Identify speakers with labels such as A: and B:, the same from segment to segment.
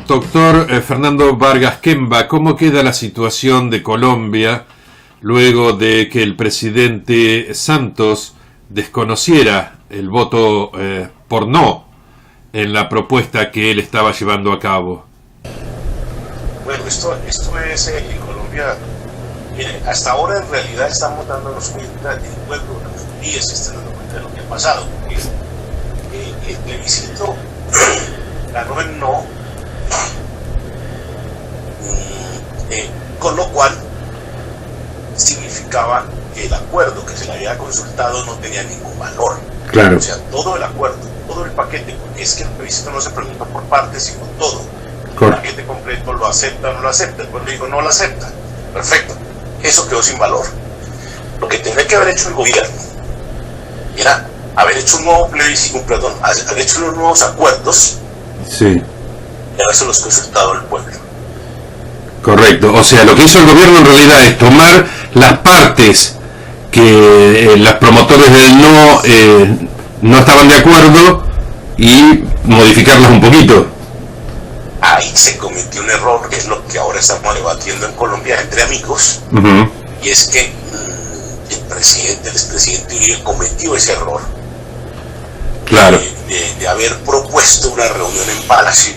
A: Doctor Fernando Vargas Kemba, ¿cómo queda la situación de Colombia luego de que el presidente Santos desconociera el voto por no en la propuesta que él estaba llevando a cabo?
B: Bueno, esto es en Colombia. Mire, hasta ahora en realidad estamos dándonos cuenta del pueblo, de los días se están dando cuenta de lo que ha pasado. El plebiscito ganó el no, con lo cual significaba que el acuerdo que se le había consultado no tenía ningún valor.
A: Claro.
B: O sea, todo el acuerdo, todo el paquete, porque es que el plebiscito no se preguntó por partes, sino todo. El paquete completo lo acepta o no lo acepta. El pueblo dijo no lo acepta. Perfecto. Eso quedó sin valor. Lo que tendría que haber hecho el gobierno era haber hecho un nuevo plebiscito, haber hecho unos nuevos acuerdos,
A: sí,
B: y haberse los consultado al pueblo.
A: Correcto. O sea, lo que hizo el gobierno en realidad es tomar las partes que los promotores del no estaban de acuerdo y modificarlas un poquito.
B: Ahí se cometió un error, que es lo que ahora estamos debatiendo en Colombia entre amigos, y es que el expresidente Uribe cometió ese error,
A: claro,
B: de haber propuesto una reunión en Palacio,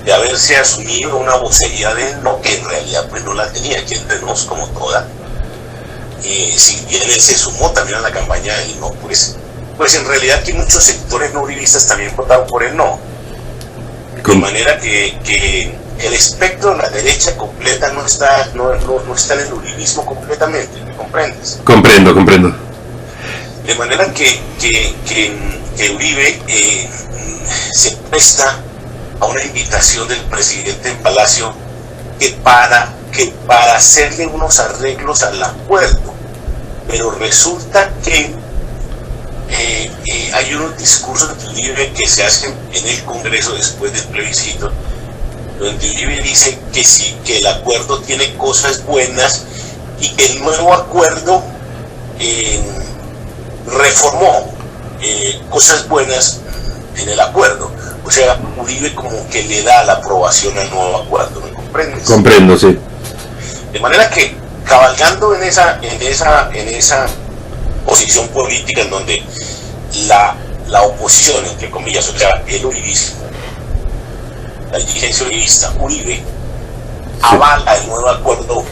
B: de haberse asumido una vocería de no, que en realidad pues no la tenía, aquí entre nos como toda. Si bien él se sumó también a la campaña del no, pues en realidad que muchos sectores no uribistas también votaron por el no. De manera que el espectro de la derecha completa no está en el uribismo completamente, ¿me comprendes?
A: Comprendo.
B: De manera que Uribe se presta a una invitación del presidente en Palacio que para hacerle unos arreglos al acuerdo, pero resulta que hay unos discursos de Uribe que se hacen en el Congreso después del plebiscito, donde Uribe dice que sí, que el acuerdo tiene cosas buenas y que el nuevo acuerdo reformó cosas buenas en el acuerdo. O sea, Uribe como que le da la aprobación al nuevo acuerdo, ¿me comprendes?
A: Comprendo, sí.
B: De manera que, cabalgando en esa posición política en donde la oposición, entre comillas, o sea, el uribismo, la dirigencia uribista, Uribe, avala el nuevo acuerdo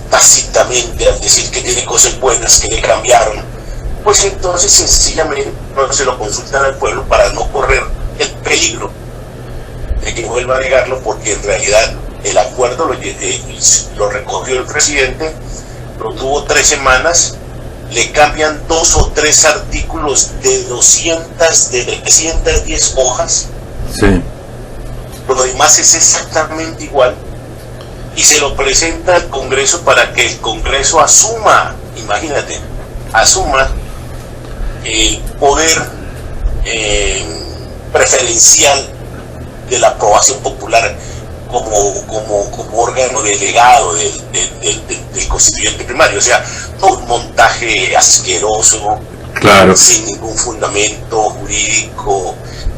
B: tácitamente al decir que tiene cosas buenas que le cambiaron, pues entonces sencillamente no se lo consultan al pueblo para no correr el peligro de que vuelva a negarlo, porque en realidad el acuerdo lo recogió el presidente, lo tuvo 3 semanas, le cambian 2 o 3 artículos de 310 hojas.
A: Sí.
B: Lo demás es exactamente igual y se lo presenta al Congreso para que el Congreso asuma, imagínate, el poder preferencial de la aprobación popular como órgano delegado del constituyente primario. O sea, todo un montaje asqueroso,
A: claro,
B: sin ningún fundamento jurídico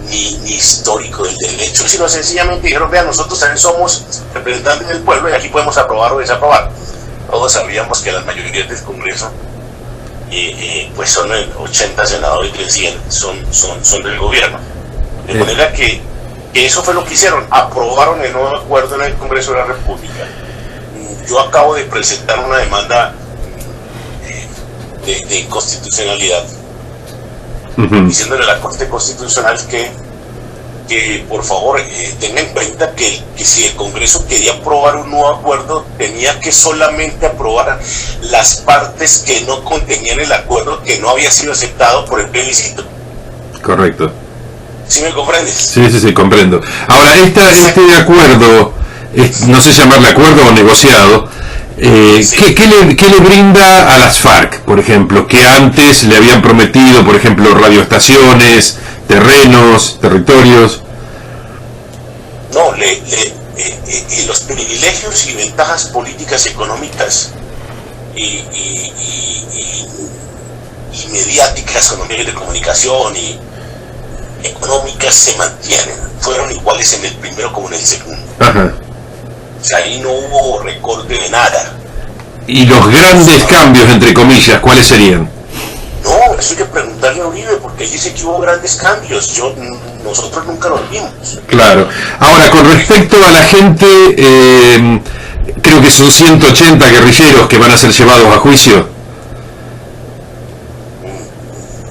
B: ni histórico del derecho, sino sencillamente dijeron: vean, nosotros también somos representantes del pueblo y aquí podemos aprobar o desaprobar. Todos sabíamos que las mayorías del Congreso pues son 80 senadores y 100 son del gobierno, de manera que eso fue lo que hicieron, aprobaron el nuevo acuerdo en el Congreso de la República. Yo acabo de presentar una demanda de inconstitucionalidad, diciéndole a la Corte Constitucional que por favor tenga en cuenta que si el Congreso quería aprobar un nuevo acuerdo, tenía que solamente aprobar las partes que no contenían el acuerdo que no había sido aceptado por el plebiscito.
A: Correcto.
B: ¿Sí me comprendes?
A: Sí, comprendo. Ahora, este acuerdo, no sé llamarle acuerdo o negociado,
B: sí.
A: ¿qué le brinda a las FARC, por ejemplo, que antes le habían prometido, por ejemplo, radioestaciones, terrenos, territorios?
B: No, los privilegios y ventajas políticas, económicas y mediáticas con los medios de comunicación y económicas se mantienen, fueron iguales en el primero como en el segundo.
A: Ajá.
B: O sea, ahí no hubo recorte de nada.
A: ¿Y los grandes cambios, entre comillas, cuáles serían?
B: No, eso hay que preguntarle a Uribe, porque él dice que hubo grandes cambios. Nosotros nunca los vimos.
A: Claro. Ahora, con respecto a la gente, creo que son 180 guerrilleros que van a ser llevados a juicio.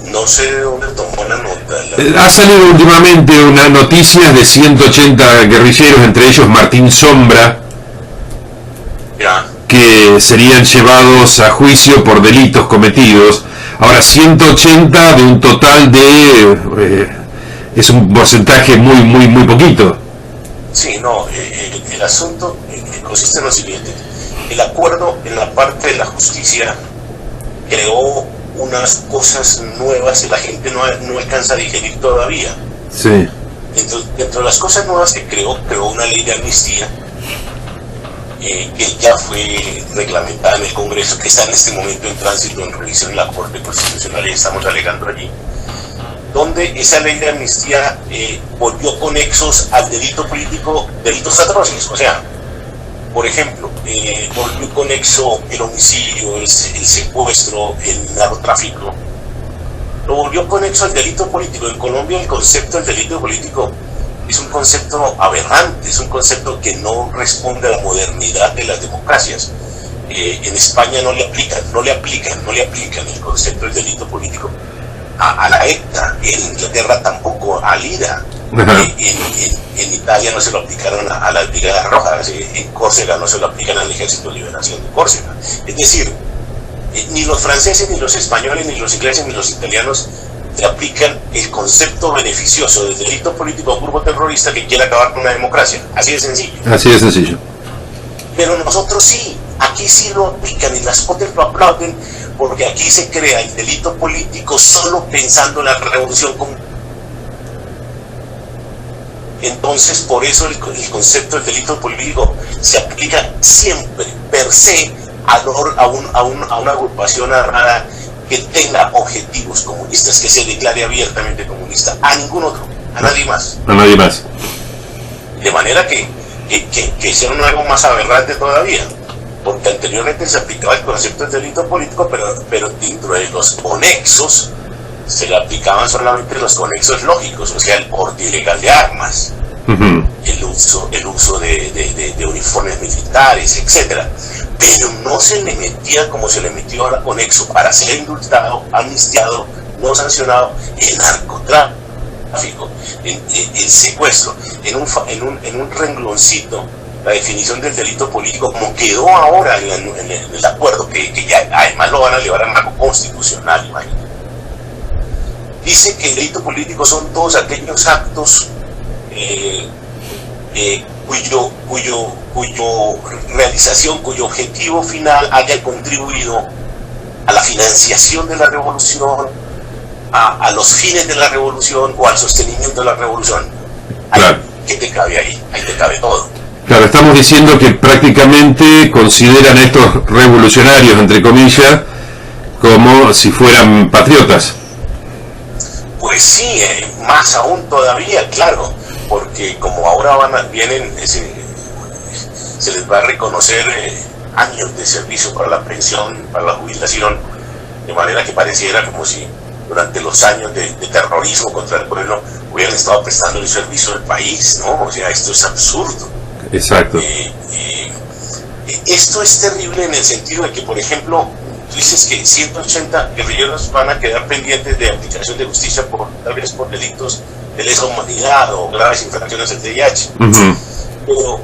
B: No sé de dónde tomó la nota.
A: Ha salido últimamente una noticia de 180 guerrilleros, entre ellos Martín Sombra,
B: Ya.
A: que serían llevados a juicio por delitos cometidos. Ahora, 180 de un total de... es un porcentaje muy poquito.
B: Sí, no, el asunto consiste en lo siguiente. El acuerdo en la parte de la justicia creó unas cosas nuevas que la gente no alcanza a digerir todavía.
A: Sí.
B: Dentro de las cosas nuevas que creó una ley de amnistía que ya fue reglamentada en el Congreso, que está en este momento en tránsito en revisión en la Corte Constitucional y estamos alegando allí, donde esa ley de amnistía volvió conexos al delito político, delitos atroces. O sea, por ejemplo, volvió conexo el homicidio, el secuestro, el narcotráfico, lo volvió conexo al delito político. En Colombia el concepto del delito político es un concepto aberrante, es un concepto que no responde a la modernidad de las democracias. En España no le aplican el concepto del delito político a la ETA, en Inglaterra tampoco al IRA, en Italia no se lo aplicaron a las Brigadas Rojas, en Córcega no se lo aplican al Ejército de Liberación de Córcega. Es decir, ni los franceses, ni los españoles, ni los ingleses, ni los italianos le aplican el concepto beneficioso del delito político a un grupo terrorista que quiere acabar con la democracia. Así de sencillo.
A: Así de sencillo.
B: Pero nosotros sí, aquí sí lo aplican y las Cortes lo aplauden, porque aquí se crea el delito político solo pensando en la revolución común. Entonces, por eso el concepto del delito político se aplica siempre, per se, a una agrupación armada que tenga objetivos comunistas, que se declare abiertamente comunista, a ningún otro, a nadie más.
A: A nadie más.
B: De manera que hicieron algo más aberrante todavía, porque anteriormente se aplicaba el concepto del delito político, pero dentro de los conexos se le aplicaban solamente los conexos lógicos, o sea, el porte ilegal de armas, el uso de uniformes militares, etcétera. Pero no se le metía como se le metió ahora conexo para ser indultado, amnistiado, no sancionado, el narcotráfico, el secuestro, en un rengloncito. La definición del delito político, como quedó ahora en el acuerdo, que ya además lo van a llevar al marco constitucional, imagínate. Dice que el delito político son todos aquellos actos cuyo realización, cuyo objetivo final haya contribuido a la financiación de la revolución, a los fines de la revolución o al sostenimiento de la revolución.
A: Claro.
B: ¿Qué te cabe ahí? Ahí te cabe todo.
A: Claro, estamos diciendo que prácticamente consideran a estos revolucionarios, entre comillas, como si fueran patriotas.
B: Pues sí, más aún todavía, claro, porque como ahora se les va a reconocer años de servicio para la pensión, para la jubilación, de manera que pareciera como si durante los años de terrorismo contra el pueblo hubieran estado prestando el servicio al país, ¿no? O sea, esto es absurdo.
A: Exacto.
B: Esto es terrible en el sentido de que, por ejemplo, tú dices que 180 guerrilleros van a quedar pendientes de aplicación de justicia tal vez por delitos de lesa humanidad o graves infracciones del VIH.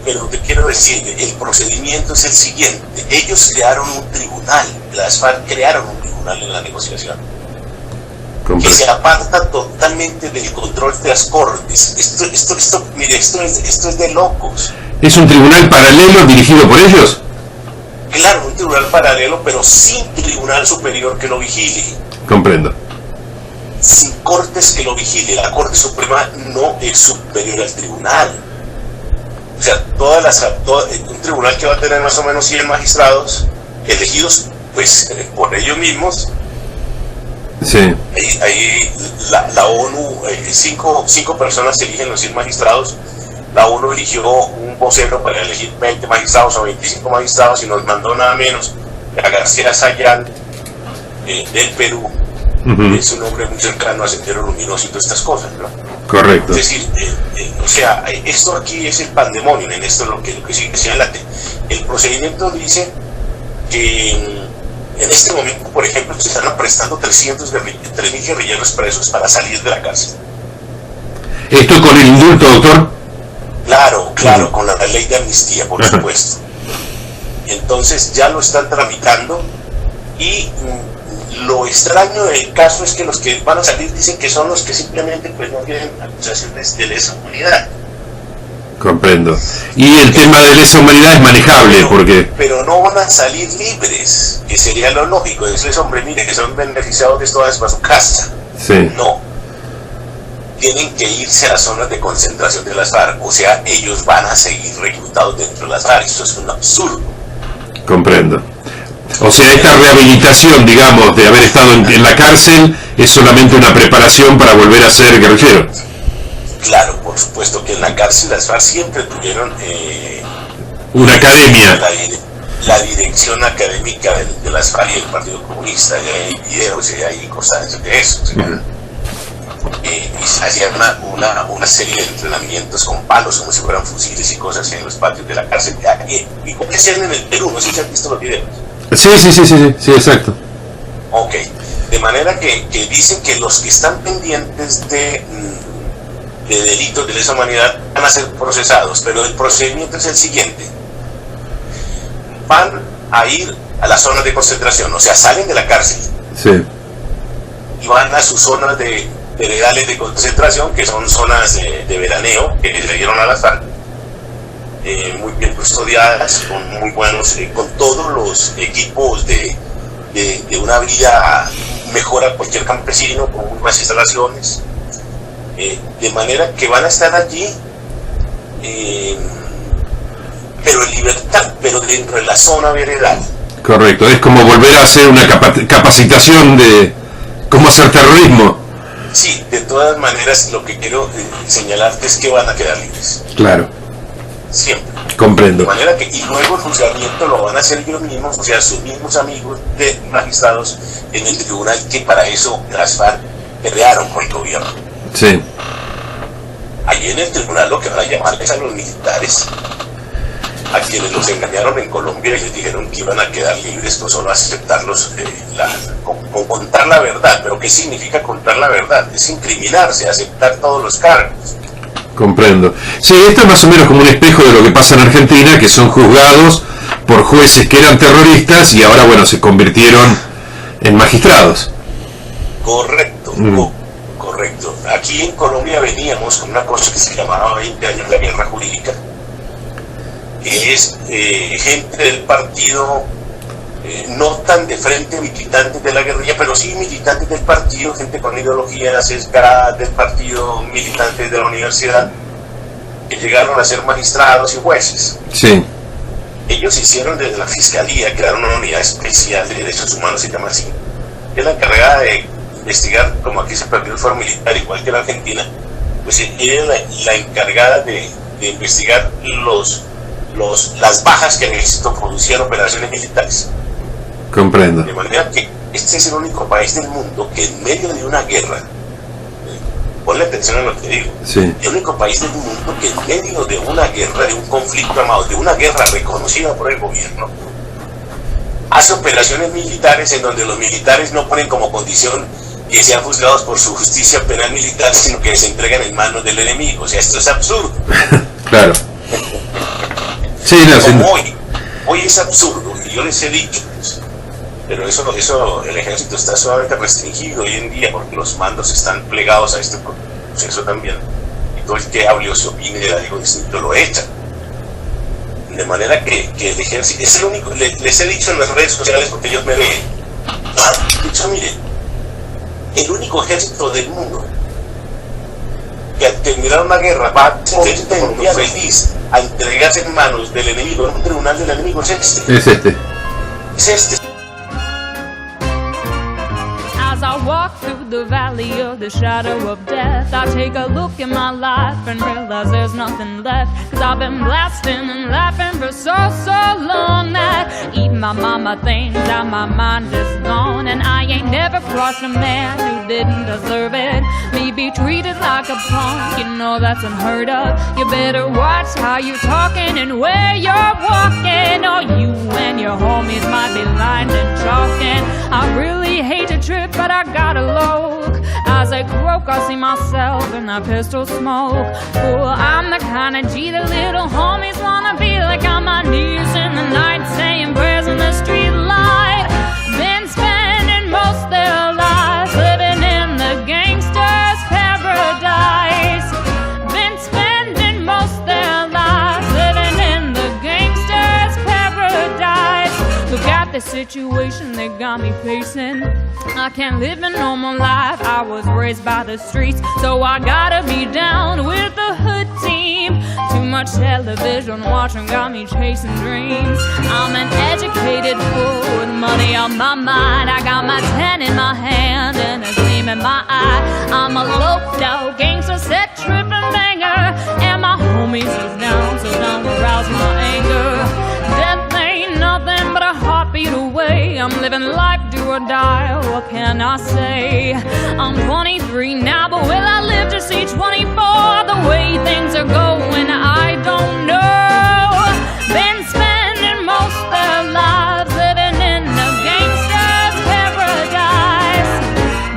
B: Pero te quiero decir, el procedimiento es el siguiente. Ellos crearon un tribunal, las FARC crearon un tribunal en la negociación, que se aparta totalmente del control de las cortes. Mire, esto es de locos.
A: ¿Es un tribunal paralelo dirigido por ellos?
B: Claro, un tribunal paralelo, pero sin tribunal superior que lo vigile.
A: Comprendo.
B: Sin cortes que lo vigile. La Corte Suprema no es superior al tribunal. O sea, un tribunal que va a tener más o menos 100 magistrados elegidos pues por ellos mismos.
A: Sí.
B: Ahí la ONU, cinco personas eligen los 100 magistrados. La ONU eligió un vocero para elegir 20 magistrados o 25 magistrados y nos mandó nada menos a García Sayán del Perú. Es un hombre muy cercano a Sendero Luminoso y todas estas cosas, ¿no?
A: Correcto.
B: Es decir, o sea, esto aquí es el pandemonio, en esto lo que sigue adelante. El procedimiento dice que en este momento, por ejemplo, se están prestando 3.000 guerrilleros presos para salir de la cárcel.
A: ¿Esto con el indulto, doctor?
B: Claro, con la ley de amnistía, por supuesto. Entonces ya lo están tramitando y lo extraño del caso es que los que van a salir dicen que son los que simplemente pues no tienen acusaciones de lesa humanidad.
A: Comprendo. Y el tema de lesa humanidad es manejable,
B: pero no van a salir libres, que sería lo lógico. Decirles, hombre, mire, que son beneficiados de esto, para su casa.
A: Sí.
B: No. Tienen que irse a las zonas de concentración de las FARC, o sea, ellos van a seguir reclutados dentro de las FARC. Eso es un absurdo.
A: Comprendo. O sea, esta rehabilitación, digamos, de haber estado en la cárcel es solamente una preparación para volver a ser guerrillero.
B: Claro, por supuesto que en la cárcel las FARC siempre tuvieron
A: una academia.
B: La dirección académica de las FARC y del Partido Comunista, y hay videos y hay cosas de eso. Hacían una serie de entrenamientos con palos como si fueran fusiles y cosas en los patios de la cárcel. ¿Y cómo hacían en el Perú? No sé si han visto los videos.
A: Sí, exacto.
B: Ok, de manera que dicen que los que están pendientes de delitos de lesa humanidad van a ser procesados, pero el procedimiento es el siguiente: van a ir a las zonas de concentración, o sea, salen de la cárcel y van a sus zonas de legales de concentración, que son zonas de veraneo que le dieron a las FARC, muy bien custodiadas, con muy buenos, con todos los equipos de una vida mejor a cualquier campesino, con muy buenas instalaciones, de manera que van a estar allí, pero en libertad, pero dentro de la zona veredal.
A: Correcto, es como volver a hacer una capacitación de cómo hacer terrorismo.
B: Sí, de todas maneras, lo que quiero señalarte es que van a quedar libres.
A: Claro.
B: Siempre.
A: Comprendo.
B: De manera que, y luego el juzgamiento lo van a hacer ellos mismos, o sea, sus mismos amigos de magistrados en el tribunal, que para eso las FARC pelearon con el gobierno.
A: Sí.
B: Allí en el tribunal lo que van a llamar es a los militares, a quienes los engañaron en Colombia y les dijeron que iban a quedar libres con solo aceptarlos, con contar la verdad. Pero ¿qué significa contar la verdad? Es incriminarse, aceptar todos los cargos.
A: Comprendo. Sí, esto es más o menos como un espejo de lo que pasa en Argentina, que son juzgados por jueces que eran terroristas y ahora, bueno, se convirtieron en magistrados.
B: Correcto, correcto. Aquí en Colombia veníamos con una cosa que se llamaba 20 años la guerra jurídica, que es gente del partido, no tan de frente militantes de la guerrilla, pero sí militantes del partido, gente con ideología sesgada del partido, militantes de la universidad, que llegaron a ser magistrados y jueces.
A: Sí.
B: Ellos hicieron desde la fiscalía, crearon una unidad especial de derechos humanos, se llama así, que es la encargada de investigar, como aquí se perdió el fuero militar, igual que en Argentina, pues ella es la encargada de investigar las bajas que el ejército producía en operaciones militares.
A: Comprendo.
B: De manera que este es el único país del mundo que en medio de una guerra, ponle atención a lo que digo, el único país del mundo que en medio de una guerra, de un conflicto armado, de una guerra reconocida por el gobierno, hace operaciones militares en donde los militares no ponen como condición que sean juzgados por su justicia penal militar, sino que se entregan en manos del enemigo. O sea, esto es absurdo.
A: Claro. Sí, no,
B: hoy es absurdo, y yo les he dicho eso. Pero eso el ejército está sumamente restringido hoy en día porque los mandos están plegados a este proceso también. Y todo el que hable o se opine de algo distinto lo echan. De manera que el ejército es el único, les he dicho en las redes sociales porque ellos me ven. Dicho, miren, el único ejército del mundo que al terminar una guerra va a ser feliz a entregarse en manos del enemigo, en un tribunal del enemigo, es este.
A: Es este.
B: Es este.
C: As I walk through the valley of the shadow of death, I take a look at my life and realize there's nothing left. Cause I've been blasting and laughing for so long that even my mama thinks that my mind is gone. And I ain't never crossed a man who didn't deserve it. Me be treated like a punk, you know that's unheard of. You better watch how you're talking and where you're walking, or you and your homies might be lined and chalking. I really hate to trip, but I gotta look. As I croak, I see myself in that pistol smoke. Oh, I'm the kind of G that little homies wanna be like. On my knees in the night, saying prayers in the street light. Been spending most their lives living in the gangster's paradise. Been spending most their lives living in the gangster's paradise. Look at the situation they got me facing. I can't live a normal life, I was raised by the streets, so I gotta be down with the hood team. Too much television watching got me chasing dreams. I'm an educated fool with money on my mind. I got my 10 in my hand and a gleam in my eye. I'm a low-down gangster, set tripping banger, and my homies is down, so don't arouse my anger. Death ain't nothing but a heartbeat away. I'm living life, do or die, what can I say? I'm 23 now, but will I live to see 24? The way things are going, I don't know. Been spending most their lives living in the gangster's paradise.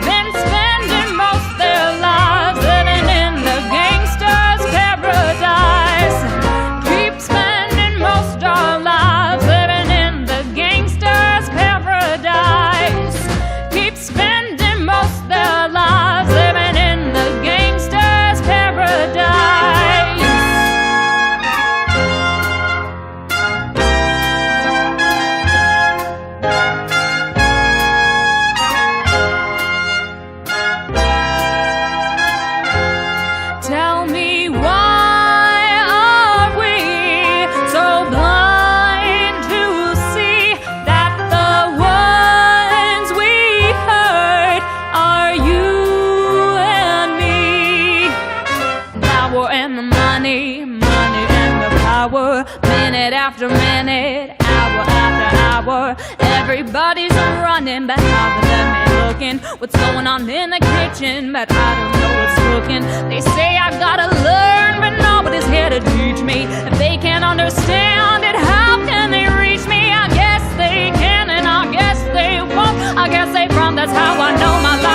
C: Been spending most their lives living in the gangster's paradise. Keep spending most our lives living in the gangster's paradise. Keep spending most their lives living in the gangster's paradise. Tell me, why are we so blind to see that the ones we hurt are you and me? Power and the money, money and the power. Minute after minute, hour after hour, everybody's running, but how they let me looking. What's going on in the kitchen, but I don't know what's cooking. They say I gotta learn, but nobody's here to teach me. If they can't understand it, how can they reach me? I guess they can and I guess they won't. I guess they front, that's how I know my life